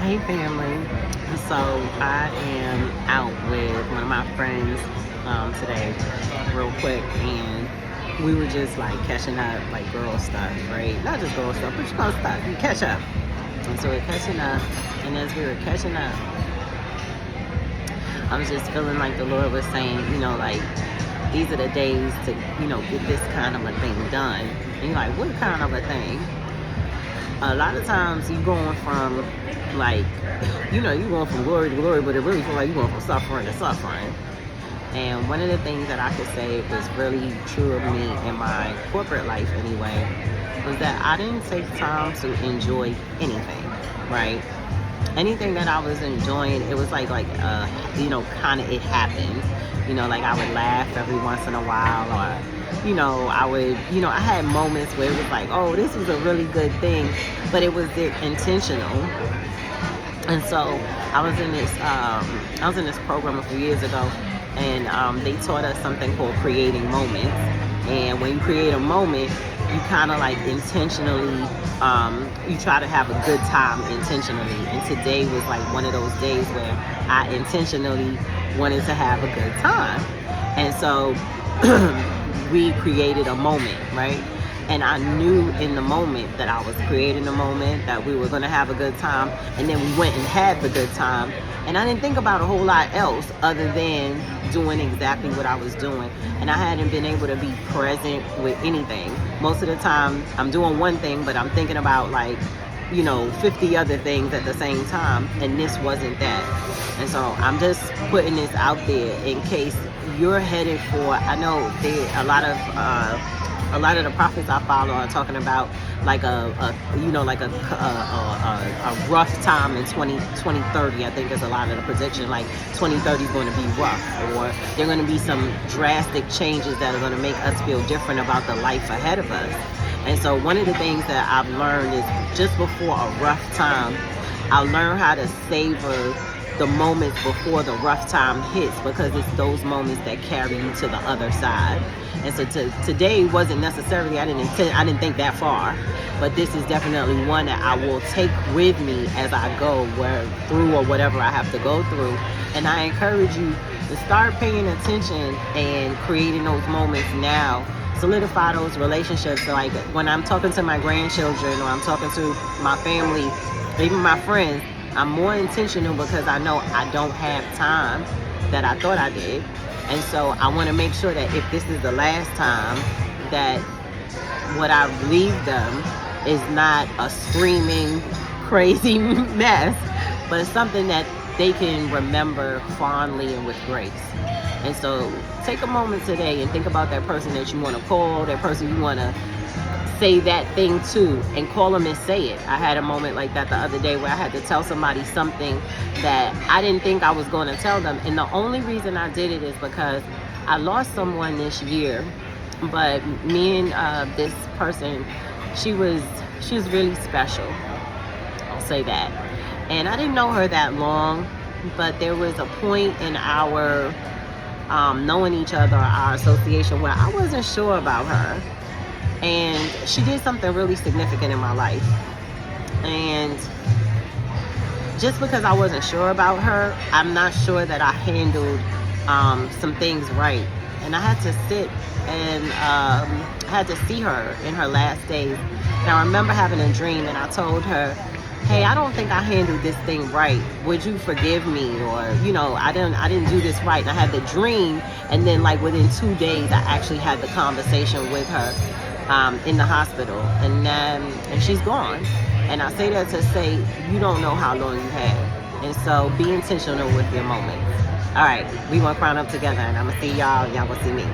Hey family. So I am out with one of my friends today, real quick, and we were just like catching up, like girl stuff, right? Not just girl stuff, but you know stuff. You catch up, and so we're catching up, and as we were catching up, I was just feeling like the Lord was saying, like these are the days to, get this kind of a thing done. And you're like, what kind of a thing? A lot of times you going from like, you're going from glory to glory, but it really feels like you're going from suffering to suffering. And one of the things that I could say was really true of me in my corporate life anyway, was that I didn't take time to enjoy anything, right? Anything that I was enjoying, it was like kind of it happened. Like I would laugh every once in a while, or I would, I had moments where it was like, oh, this was a really good thing, but it was intentional. And so I was in this program a few years ago, and they taught us something called creating moments. And when you create a moment, you kind of like intentionally, you try to have a good time intentionally. And today was like one of those days where I intentionally wanted to have a good time. And so we created a moment, right? And I knew in the moment that I was creating a moment, that we were going to have a good time. And then we went and had the good time. And I didn't think about a whole lot else other than doing exactly what I was doing. And I hadn't been able to be present with anything. Most of the time I'm doing one thing, but I'm thinking about 50 other things at the same time. And this wasn't that. And so I'm just putting this out there in case you're headed for, I know a lot of the prophets I follow are talking about like a rough time in 2030. I think there's a lot of the prediction, like 2030 is going to be rough, or there are going to be some drastic changes that are going to make us feel different about the life ahead of us. And so one of the things that I've learned is just before a rough time, I'll learn how to savor the moments before the rough time hits, because it's those moments that carry you to the other side. And so today wasn't necessarily, I didn't think that far, but this is definitely one that I will take with me as I go through or whatever I have to go through. And I encourage you to start paying attention and creating those moments now. Solidify those relationships. So like when I'm talking to my grandchildren, or I'm talking to my family, even my friends, I'm more intentional because I know I don't have time that I thought I did. And so I want to make sure that if this is the last time, that what I leave them is not a screaming, crazy mess, but something that they can remember fondly and with grace. And so take a moment today and think about that person that you want to call, that person you want to say that thing to, and call them and say it. I had a moment like that the other day where I had to tell somebody something that I didn't think I was going to tell them. And the only reason I did it is because I lost someone this year, but me and this person, she was really special. I'll say that. And I didn't know her that long, but there was a point in our knowing each other, our association, where I wasn't sure about her. And she did something really significant in my life. And just because I wasn't sure about her, I'm not sure that I handled some things right. And I had to sit and I had to see her in her last days. And I remember having a dream, and I told her, hey, I don't think I handled this thing right. Would you forgive me? Or, I didn't do this right. And I had the dream, and then like within 2 days, I actually had the conversation with her in the hospital, and she's gone. And I say that to say, you don't know how long you have, and so be intentional with your moments. All right, we gonna crown up together, and I'm gonna see y'all. Y'all gonna see me.